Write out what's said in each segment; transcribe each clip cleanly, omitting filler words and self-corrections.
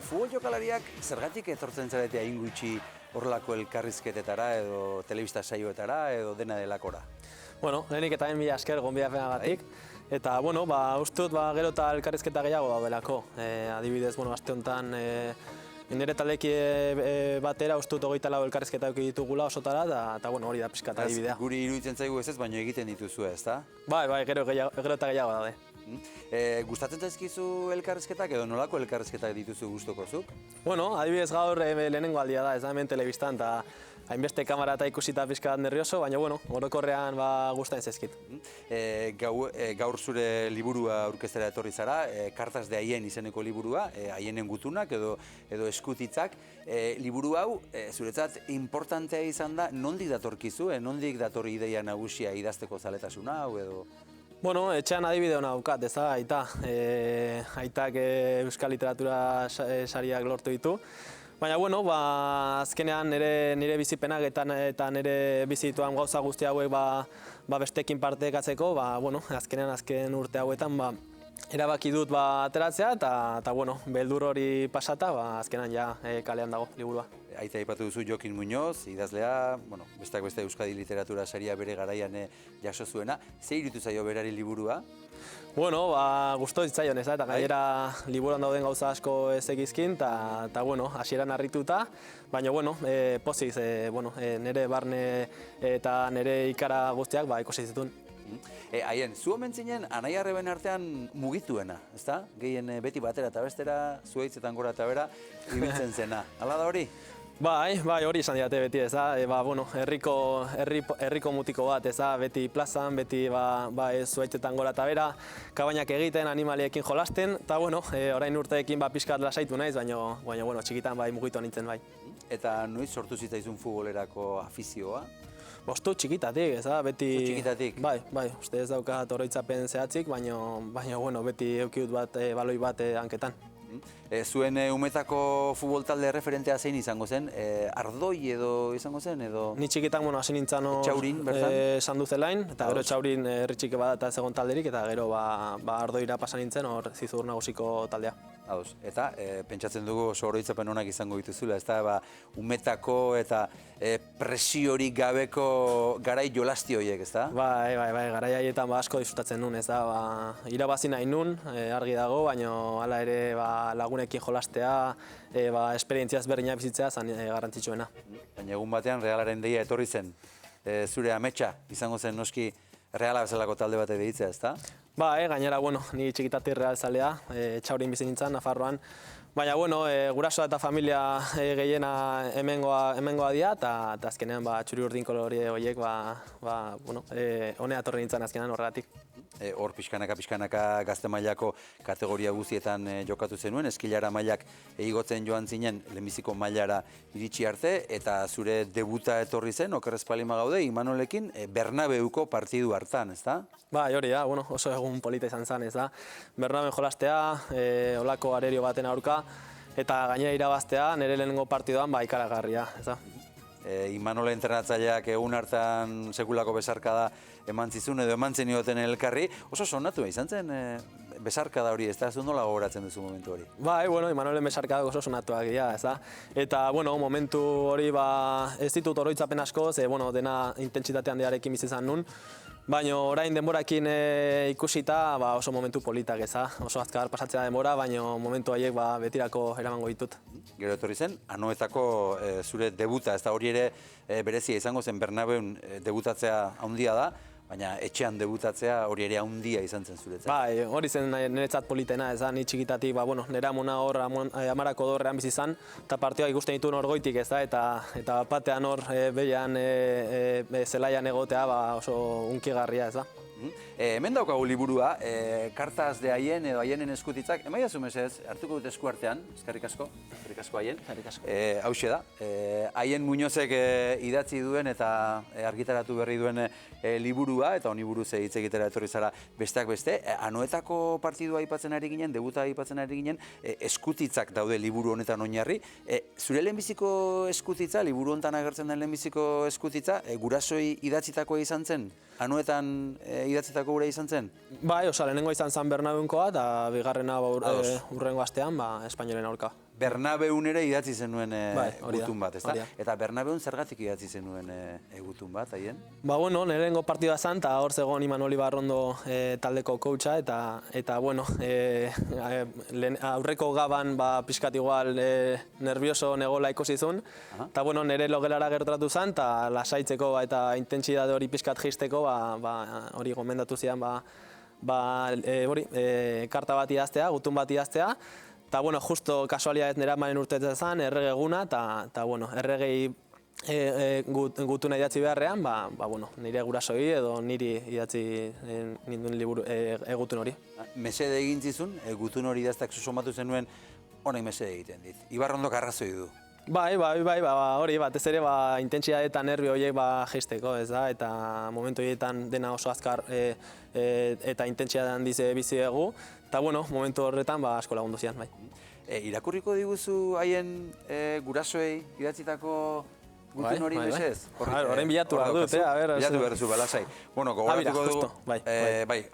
Futbol jokalariak zergatik etortzen zarete hain gutxi horrelako elkarrizketetara edo telebista saioetara edo dena delakora? Bueno, lehenik eta mila esker gonbidapenagatik. Eta, uste dut gero eta elkarrizketa gehiago daudelako. Adibidez, aste honetan nire taldeki batera uste dut 24 elkarrizketa eduki ditugula osotara, eta hori da pixka eta adibidea. Guri iruditzen zaigu ez, baina egiten dituzu ezta? Bai, gero eta gehiago daude. Gustatzen zaizkizu elkarrizketak edo nolako elkarrizketak dituzu gustukozuk? Adibidez gaur lehenengo aldia da, ez da hemen telebistan, eta hainbeste kamera eta ikusita pixka bat nervioso, baina orokorrean gustatzen zaizkit. Gaur zure liburua aurkeztera etorri zara, Kartas de Haien izeneko liburua, haienen gutunak edo eskutitzak. Liburu hau, zuretzat, importantea izan da, nondik datorkizu, nondik dator ideia nagusia idazteko zaletasuna hau edo? Etxean adibide hona daukat, ez da, aitak euskal literatura sariak lortu ditu. Baina, azkenean nire bizipenak eta nire bizituan gauza guzti hauek bestekin partekatzeko, azken urte hauetan erabaki dut ateratzea eta beldur hori pasata, azkenan ja kalean dago liburua. Aita aipatu duzu Jokin Muñoz, idazlea, besteak beste Euskadi Literatura Saria bere garaian jaso zuena. Ze iruditu zaio berari liburua? Gusto zitzaion ez da, eta gainera liburuan dauden gauza asko ez egizkin, eta hasieran harrituta, baina pozik, nire barne eta nire ikara guztiak ikusi zituen. Haien, zu omen zinen Anai Arreben artean mugituena, ezta? Gehien beti batera eta bestera, zuhaitzetan gora eta bera, ibiltzen zena. Hala da hori? Bai, hori izan didate beti, ez da, herriko mutiko bat, ez da, beti plazan, beti zuhaitzetan gora eta bera, kabainak egiten, animaliekin jolasten, eta orain urteekin pixkat lasaitu naiz, baina txikitan mugitu nintzen bai. Eta noiz sortu zitzaizun futbolerako afizioa? Bostu txikitatik, ez da, beti... Txikitatik? Bai, uste ez daukat oroitzapen zehatzik, baina beti eukiut baloi bat hanketan. Zuen umetako futbol talde referentea zein izango zen? Ardoi edo izango zen? Ni txikitan hasi nintzen Sanduzelain, eta gero Txaurin herri txiki bat eta zegoen talderik, eta gero Ardoira pasa nintzen hor Zizur Nagusiko taldea. Eta pentsatzen dugu oso oroitzapen onak izango dituzula, ez da, umetako eta presiorik gabeko garai jolasti horiek, ez da? Bai, garai haietan asko disfrutatzen nun, ez da, irabazi nahi nun, argi dago, baina hala ere lagunekin jolastea, esperientzia ezberdinak bizitzea zan garrantzitsuena. Baina egun batean Realaren deia etorri zen, zure ametsa izango zen noski Reala bezalako talde bat edeitzea, ez da? Gainera, ni txikitatik Real zalea, Txaurin bizi nintzen, Nafarroan. Baina, gurasoa eta familia gehiena hemengoa dira, eta azkenean txuri urdin kolore horiek, honea etorri nintzen azkenean horregatik. Hor pixkanaka gazte mailako kategoria guztietan jokatu zenuen, eskilara mailak igotzen joan zinen lehenbiziko mailara iritsi arte, eta zure debuta etorri zen, okerrez palima gaude, Imanolekin Bernabeuko partidu hartan, ez da? Hori da, oso egun polita izan zen, ez da. Bernabeun jolastea, olako arerio baten aurka, eta gainera irabaztea, nire lehenengo partiduan ikaragarria, ez da. Imanole entrenatzaileak egun hartan sekulako besarkada eman zizun edo eman zenioten elkarri, oso sonatu izan zen besarkada hori, ez da, zu nola gogoratzen duzu momentu hori? Imanolen besarkada oso sonatuak dira, ez da. Eta, momentu hori ez ditut oroitzapen asko, dena intentsitate handiarekin bizi izan nun, baina orain denborakin ikusita oso momentu politak, ez da. Oso azkar pasatzea denbora, baina momentu haiek betirako eramango ditut. Gero etorri zen, Anoetako zure debuta, ez da, hori ere berezia izango zen Bernabeun debutatzea handia da, baina etxean debutatzea hori ere handia izan zen zuretzat. Hori zen niretzat politena, ez da, ni txikitatik, nire amona hor Amarako dorrean bizi izan, eta partioa ikusten dituen hor goitik, ez da, eta batean hor behian zelaian egotea oso unkigarria, ez da. Hemen daukagu liburua, Kartas de Haien edo Haienen eskutitzak, emaidazu mesez, hartuko dut esku artean, eskerrik asko Haien. Hauxe da, Haien Muñozek idatzi duen eta argitaratu berri duen liburua, eta honi buruz hitz egitera etorri zara besteak beste. Anoetako partidua aipatzen ari ginen, debuta aipatzen ari ginen, eskutitzak daude liburu honetan oinarri. Zure lehenbiziko eskutitza, liburu honetan agertzen den lehenbiziko eskutitza, gurasoi idatzitakoa izan zen? Anoetan idatzitako gure izan zen? Lehenengo izan zen Bernabeunkoa, eta bigarrena urrengo astean Espainolen aurka. Bernabeun ere idatzi zenuen gutun bat, ezta? hori da. Eta Bernabeun zergatik idatzi zenuen gutun bat, haien? Ba, bueno, nirengo partidua zan, eta hor zegoen Imanol Ibarrondo taldeko coacha, eta bueno, aurreko gaban pixkat igual nervioso negola ikusi zuen, eta bueno, nire logelara gerturatu zan, eta lasaitzeko eta intentsitate hori pixkat jisteko, hori gomendatu zian, karta bat idaztea, gutun bat idaztea, eta bueno, justo kasualidadez nera manen urtetzen zen, errege eguna, eta bueno, erregei gutuna idatzi beharrean, bueno, nire gurasoi edo niri idatzi ninduen liburu gutun hori. Mesede egin zizun, gutun hori idazteak susomatu zenuen, honek mesede egiten dit. Ibarrondok arrazoi du. Bai, hori, batez ere intentsitate eta nerbio horiek jaisteko, ez da, eta momentu horietan dena oso azkar eta intentsitate handiz bizi dugu, eta bueno, momentu horretan asko lagundu zian, bai. Irakurriko diguzu haien gurasoei idatzitako gutun hori mesez? Horrein bilatu behar dut, bilatu behar duzu, balasai. Bueno, gogoratuko dugu, bai,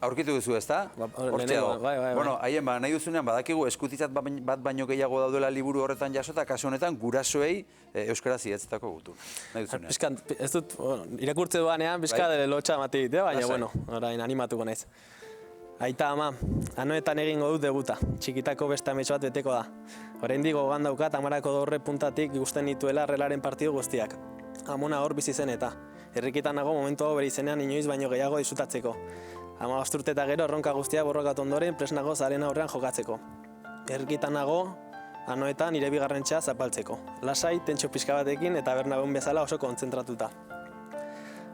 aurkitu duzu, ez da? Lehenengo, bai. Bueno, haien nahi duzunean badakigu eskutitzat bat baino gehiago daudela liburu horretan jasota, kasu honetan gurasoei euskaraz idatzetako gutun. Nahi duzunean. Piskat, ez dut, irakurtze duanean, piskat lotxa emate dit, baina, bueno, orain animatuko naiz. Aita ama, anoetan egingo dut debuta, txikitako beste ametsu bat beteko da. Oraindik gogoan daukat amarako dorre puntatik ikusten nituela relaren partidu guztiak. Amona hor bizi zen eta, herrikitan nago momentu hau bere izenean inoiz baino gehiago disfrutatzeko. 15 urte eta gero erronka guztiak borrokatu ondoren presnago zaren aurrean jokatzeko. Herrikitan nago, anoetan nire bigarren txea zapaltzeko. Lasai, tentxo pixka batekin eta Bernabeun bezala oso kontzentratuta.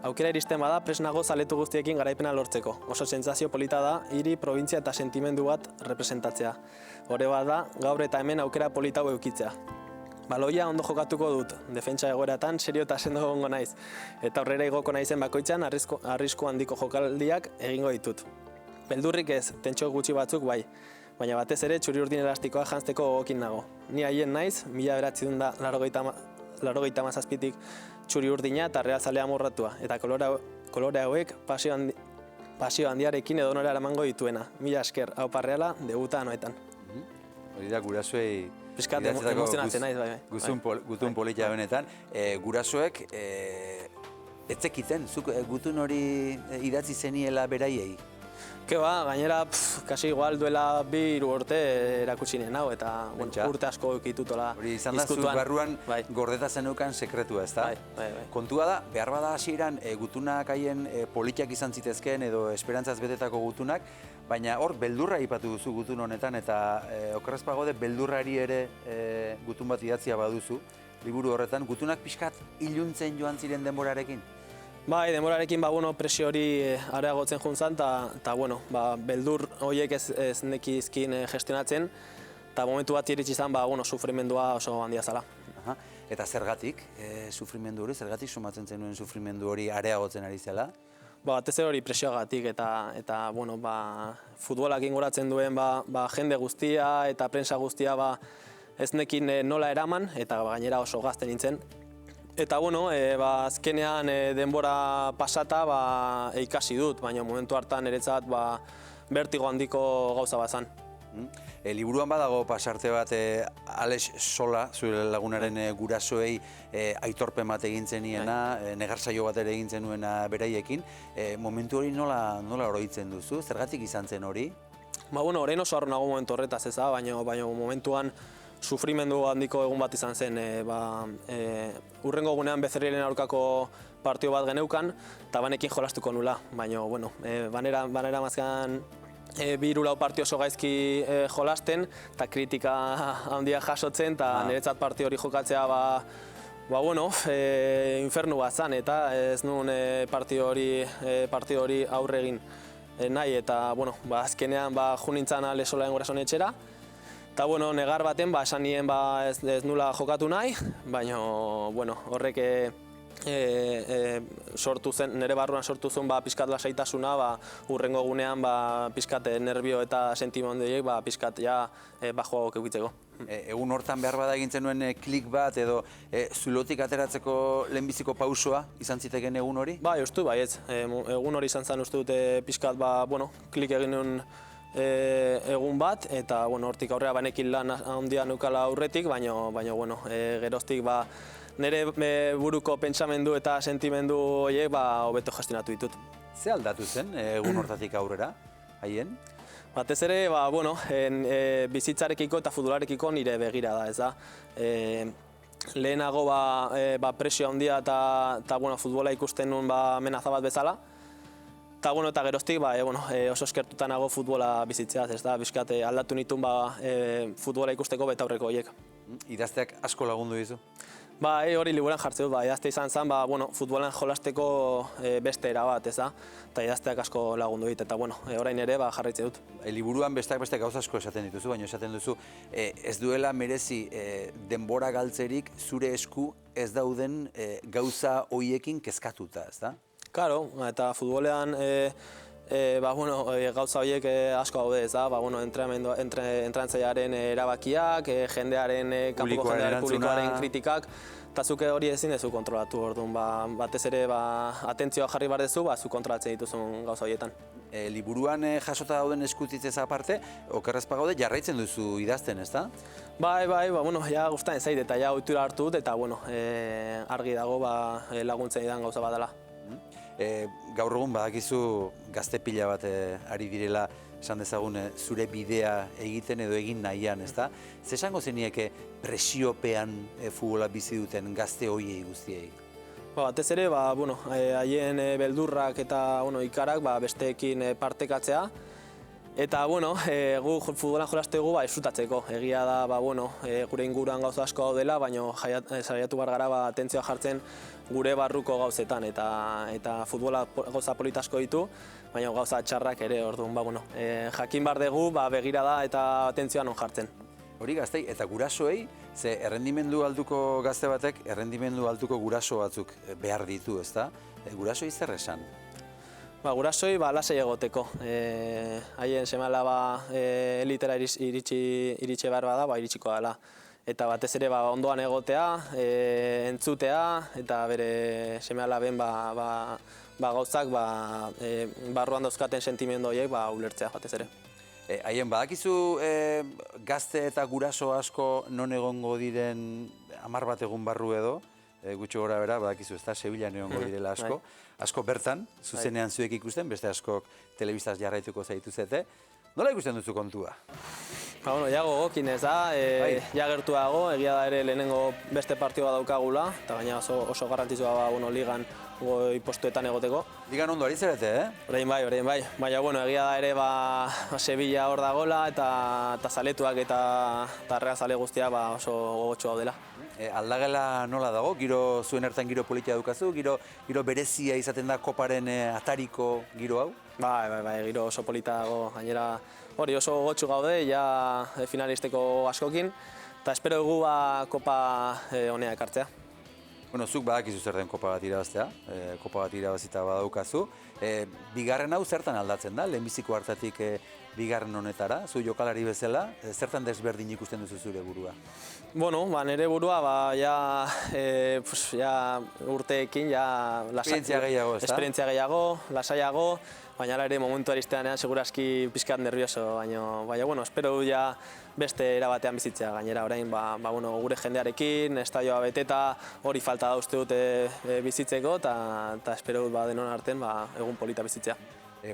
Aukera iristen bada presnago zaletu guztiekin garaipena lortzeko. Oso sentsazio polita da, hiri, probintzia eta sentimendu bat representatzea. Hore bada, gaur eta hemen aukera polita hau eukitzea. Baloia ondo jokatuko dut, defentsa egoeratan serio eta sendo egongo naiz. Eta aurrera igoko naizen bakoitzan arrisku handiko jokaldiak egingo ditut. Beldurrik ez, tentxo gutxi batzuk bai. Baina batez ere txuri-urdin elastikoa jantzteko gogokin nago. Ni haien naiz, 1987tik txuri urdina eta realzalea morratua, eta kolore hauek pasio handiarekin edonora eramango dituena. Mila esker, hau parreala, debuta anoetan. Hori da gurasoei Piskat emozionatzen naiz, bai. Gutun polita benetan. Gurasoek etzekiten, zuk gutun hori idatzi zeniela beraiei? Ke gainera, kasi igual duela 2 urte erakutsi nien hau, eta urte asko eukitutola hori izan da, zuk barruan gordeta zeneukan sekretua, ez da? Bai. Kontua da, behar bada hasieran gutunak haien politiak izan zitezkeen edo esperantzaz betetako gutunak, baina hor beldurra aipatu duzu gutun honetan, eta okerrez pagode beldurrari ere gutun bat idatzia baduzu, liburu horretan, gutunak pixkat iluntzen joan ziren denborarekin? Bai, denborarekin presio hori areagotzen juntzan, eta beldur horiek ez nekizkin gestionatzen, eta momentu bat iritsi izan, sufrimendua oso handia zala. Eta zergatik sufrimendu hori, zergatik sumatzen zenuen sufrimendu hori areagotzen ari zela? Batez ere hori presioagatik, eta futbolak ingoratzen duen jende guztia eta prensa guztia ez nekin nola eraman, eta gainera oso gazte nintzen. Eta azkenean denbora pasata ikasi dut, baina momentu hartan niretzat bertigo handiko gauza bat zan. Liburuan badago pasarte bat Alex Sola, zure lagunaren gurasoei aitorpen bat egin zeniena, negarsaio bat ere egin zenuena beraiekin. Momentu hori nola oroitzen duzu? Zergatik izan zen hori? Orain oso harro nago momentu horretaz ez da, baina momentuan sufrimendu handiko egun bat izan zen. Urrengo egunean Bezerriren aurkako partio bat geneukan, eta banekin jolastuko nula. Baina, banera mazkan 2-4 partio oso gaizki jolasten, eta kritika handia jasotzen, eta niretzat partio hori jokatzea infernu bat zan, eta ez nuen partio hori aurre egin nahi, eta azkenean junintzan Alesolaen gurasoen etxera, eta negar baten esan nien ez nula jokatu nahi, baina horrek sortu zen, nire barruan sortu zen pixkat lasaitasuna, urrengo egunean pixkat nerbio eta sentimenduek pixkat bajoagok eukitzeko. Egun hortan behar bada egin zenuen klik bat edo zulotik ateratzeko lehenbiziko pausoa izan ziteken egun hori? Bai, uste, bai ez. Egun hori izan zen uste dute pixkat klik egin nuen egun bat, eta hortik aurrera banekin lan handia neukala aurretik, baina geroztik nire buruko pentsamendu eta sentimendu horiek hobeto gestionatu ditut. Ze aldatu zen egun hortatik aurrera, haien? Batez ere, bizitzarekiko eta futbolarekiko nire begira da, ez da. Lehenago presio handia eta futbola ikusten nuen amenaza bat bezala. Eta geroztik oso eskertuta nago futbola bizitzeaz, ez da. Bizkat aldatu nituen futbola ikusteko betaurreko horiek. Idazteak asko lagundu dizu? Hori liburuan jartzen dut, idazte izan zen, futbolan jolasteko beste era bat, ez da, eta idazteak asko lagundu dit, eta orain ere jarraitzen dut. Liburuan beste gauza asko esaten dituzu, baina esaten duzu ez duela merezi denbora galtzerik zure esku ez dauden gauza horiekin kezkatuta, ez da? Karo, eta futbolean gauza horiek asko daude, ez da, entrentzailearen erabakiak, kanpoko jendearen publikoaren kritikak, eta zuke hori ezin dezu kontrolatu, orduan, batez ere atentzioa jarri behar dezu, zu kontrolatzen dituzun gauza horietan. Liburuan jasota dauden eskutitzez aparte, okerrezpa gaude jarraitzen duzu idazten, ez da? Ja gustatzen zait, eta ja ohitura hartu dut, eta argi dago laguntzen didan gauza bat dela. Gaur egun badakizu gazte pila bat ari direla esan dezagun zure bidea egiten edo egin nahian, ez da? Ze esango zenieke presiopean futbola bizi duten gazte hoiei guztiei? Batez ere, haien beldurrak eta ikarak besteekin partekatzea. Eta, gu futbolan jolastegu disfrutatzeko. Egia da, gure inguruan gauza asko daudela, baina saiatu behar gara atentzioa jartzen gure barruko gauzetan. Eta futbola gauza polita asko ditu, baina gauza txarrak ere, orduan, jakin behar dugu, begira da eta atentzioa non jartzen. Hori gaztei, eta gurasoei, ze errendimendu altuko gazte batek, errendimendu altuko guraso batzuk behar ditu, ezta? Gurasoei zer esan? Gurasoi lasai egoteko. Haien seme-alaba elitera iritsi behar bada, iritsiko dela. Eta batez ere ondoan egotea, entzutea, eta bere seme-alaben gauzak barruan dauzkaten sentimendu horiek ulertzea batez ere. Haien badakizu gazte eta guraso asko non egongo diren 10 bat egun barru edo, gutxi gora bera, badakizu, ez da, Sevillan egongo direla asko. Asko bertan, zuzenean zuek ikusten, beste askok telebistaz jarraituko zaituzete. Nola ikusten duzu kontua? Ja gogokin ez da, ja gertuago, egia da ere lehenengo beste partioa daukagula, eta gaina oso garrantzitsua ligan goi postuetan egoteko. Ligan ondo ari zarete, Orain bai. Baina, egia da ere Sevilla hor dagoela, eta zaletuak eta Real zale guztia oso gogotxo gaudela. Aldagela nola dago? Zuen hartan giro politia dukazu? Giro berezia izaten da koparen atariko giro hau? Bai, giro oso polita dago. Gainera hori oso gogotxu gaude, ja finalisteko askokin, eta espero dugu kopa honea ekartzea. Zuk badakizu zer den kopa bat irabaztea, kopa bat irabazita badaukazu. Bigarren hau zertan aldatzen da, lehenbiziko hartatik bigarren honetara, zu jokalari bezala, zertan desberdin ikusten duzu zure burua? Nire burua, urteekin, esperientzia gehiago, lasaiago, baina ere momentu aristeanean segurazki pixkat nervioso, baina, espero du beste erabatean bizitzea, gainera orain, gure jendearekin, estadioa beteta, hori falta da uste dut bizitzeko, eta espero dut denon artean egun polita bizitzea.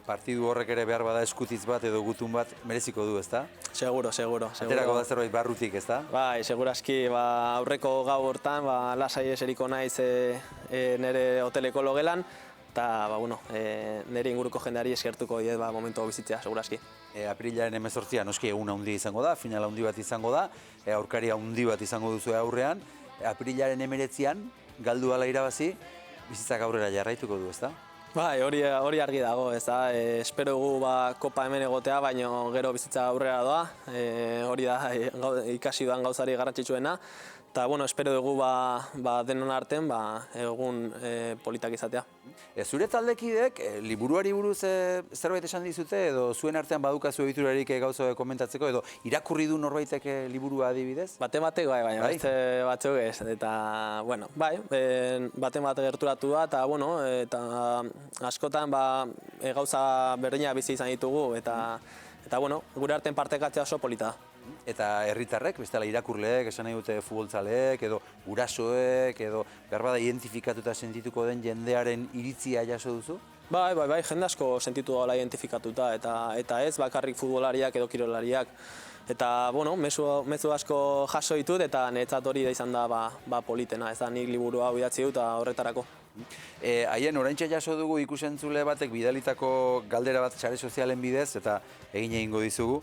Partidu horrek ere behar bada eskutitz bat edo gutun bat mereziko du, ezta? Seguro. Aterako da zerbait barrutik, ezta? Bai, segurazki aurreko gau hortan lasai eseriko naiz nire hoteleko logelan, eta nire inguruko jendeari eskertuko diet momentu bizitzea, segurazki. Apirilaren 18 noski egun handi izango da, final handi bat izango da, aurkari handi bat izango duzu aurrean. Apirilaren 19an, galdu ala irabazi, bizitzak aurrera jarraituko du, ezta? Bai, hori argi dago, ez da. Espero dugu kopa hemen egotea, baina gero bizitza aurrera doa. Hori da ikasi duan gauzari garrantzitsuena. Eta, espero dugu denon artean egun politak izatea. Zure taldekideek liburuari buruz zerbait esan dizute edo zuen artean badukazu egiturarik gauza komentatzeko edo irakurri du norbaitek liburua adibidez? Baten batek baina beste batzuk ez. Eta, baten bat gerturatu da, eta askotan gauza berdina bizi izan ditugu, eta Eta bueno, gure artean partekatzea oso polita da. Eta herritarrek, bestela irakurleek, esan nahi dute futboltzaleek, edo gurasoek, edo beharbada identifikatuta sentituko den jendearen iritzia jaso duzu? Bai, jende asko sentitu gaula identifikatuta, eta ez bakarrik futbolariak edo kirolariak. Eta, bueno, mezu asko jaso ditut, eta niretzat hori da izan da politena, ez da nik liburu hau idatzi dut horretarako. Haien, oraintxe jaso dugu ikusentzule batek bidalitako galdera bat sare sozialen bidez, eta egingo dizugu.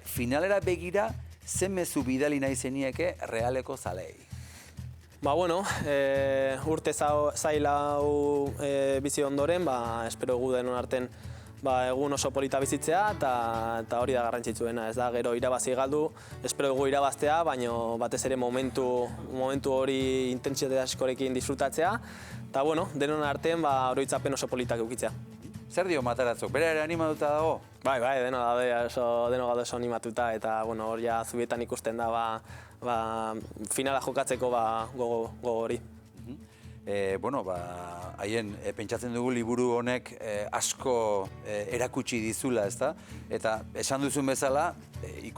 Finalera begira, zen mezu bidali nahi zenieke Realeko zalei? Bueno, urte zail hau bizi ondoren, espero gu denon arten egun oso polita bizitzea, eta hori da garrantzitsuena, ez da, gero irabazi galdu, espero dugu irabaztea, baina batez ere momentu hori intentsitate askorekin disfrutatzea, eta bueno, denon artean oroitzapen oso politak eukitzea. Zer dio Matarazzok? Bera ere animatuta dago? Bai, deno gaude oso animatuta, eta bueno, hor ja zubietan ikusten da finala jokatzeko gogo hori. Haien, pentsatzen dugu liburu honek asko erakutsi dizula, ezta? Eta esan duzun bezala,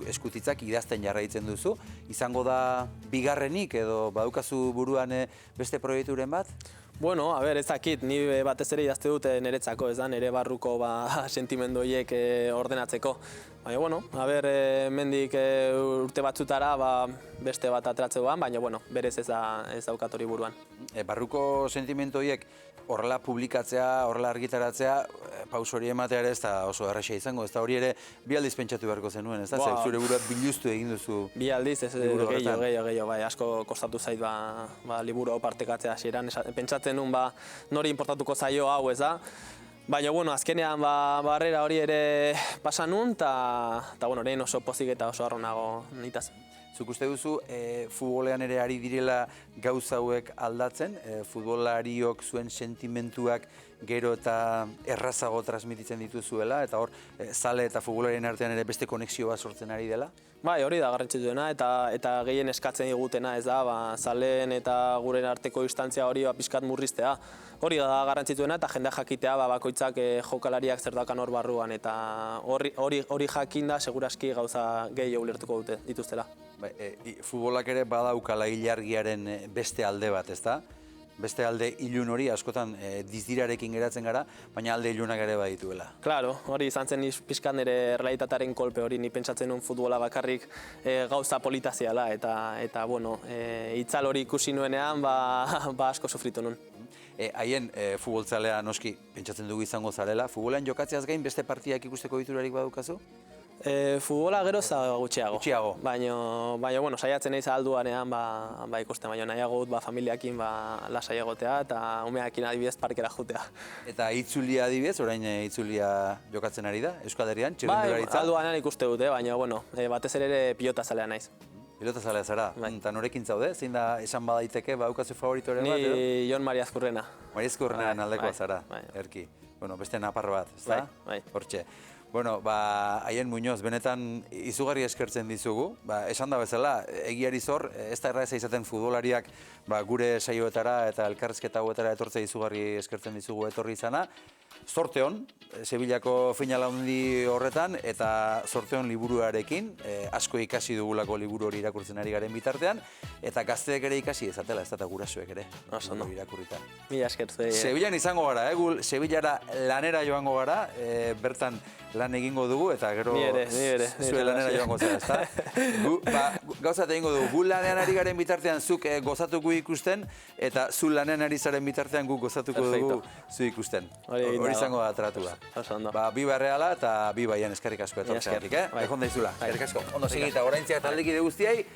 eskutitzak idazten jarraitzen duzu. Izango da bigarrenik edo badukazu buruan beste proiekturen bat? Bueno, ez dakit, ni batez ere idazte dut niretzako, ez da, nire barruko sentimendu horiek ordenatzeko. Baina, bueno, mendik urte batzutara beste bat atratzeoan, baina, bueno, berez ez daukat hori buruan. Barruko sentimendu horiek horrela publikatzea, horrela argitaratzea, paus hori ematea ere ez da oso erraxa izango, ez da hori ere bi aldiz pentsatu beharko zenuen, ez da? Zure buruak biluztu egin duzu. Bi aldiz, gehiago, asko kostatu zait liburu hau partekatzea hasieran, pentsatzen nun nori importatuko zaio hau, ez da? Baina, bueno, azkenean barrera hori ere pasan nun, eta bueno, orain oso pozik eta oso harronago nitaz. Zuk uste duzu, futbolean ere ari direla gauza hauek aldatzen, futbolariok zuen sentimentuak gero eta errazago transmititzen dituzuela, eta hor, zale eta futbolarien artean ere beste konexio bat sortzen ari dela? Bai, hori da garrantzitsuena, eta gehien eskatzen digutena, ez da, zaleen eta guren arteko distantzia hori pixkat murriztea. Hori da garrantzitsuena, eta jendea jakitea bakoitzak jokalariak zer daukan hor barruan, eta hori jakinda seguraski gauza gehiago ulertuko dituztela. Futbolak ere badaukala ilargiaren beste alde bat, ez da? Beste alde ilun hori askotan dizdirarekin geratzen gara, baina alde ilunak ere badituela. Claro, hori izan zen pixkat nire realitatearen kolpe hori, ni pentsatzen nuen futbola bakarrik gauza polita ziala, eta bueno, itzal hori ikusi nuenean, asko sufritu nuen. Haien futboltzalea noski pentsatzen dugu izango zarela, futbolean jokatzeaz gain beste partidak ikusteko diturarik badukazu? Futbola gero gutxiago. Gutxiago. Baina, bueno, saiatzen naiz alduanean ikusten, baina nahiago dut familiakin lasai egotea eta umeakin adibidez parkera jutea. Eta itzulia adibidez, orain itzulia jokatzen ari da, Euskal Herrian, txirrindularitza? Bai, alduanean ikuste dute, baina, bueno, batez ere pilota zalea naiz. Pilota zalea zara, eta norekin zaude? Zein da esan badaiteke, badaukazu favoritoren bat? Ni Jon Mari Azkurrena. Mari Azkurrenaren aldekoa zara, erki. Bueno, beste naparro bat, ez da? Bai. Hortxe. Bueno, Haien Muñoz, benetan izugarri eskertzen dizugu. Esan da bezala, egiari zor, ez da erraza izaten futbolariak gure saioetara eta elkarrizketa hauetara etortzea izugarri eskertzen dizugu etorri izana. Zorte hon, Sevillako final handi horretan, eta zorte hon liburuarekin, asko ikasi dugulako liburu hori irakurtzen ari garen bitartean, eta gazteek ere ikasi ezatela, ez da gurasoek ere, liburu irakurritan. Mila esker zuei. Sevillan izango gara, Sevillara lanera joango gara, bertan lan egingo dugu, eta gero zure lanera joango zara, ezta? Gauzat egingo dugu, gu lanean ari garen bitartean zuk gozatuko ikusten, eta zu lanean ari zaren bitartean gu gozatuko dugu zu ikusten. Hori izango da tratua. Biba Erreala eta Biba Haien eskerrik asko etortzeatik, Egon daizula, eskerrik asko. Ondo segita, oraintziak taldekide guztiei,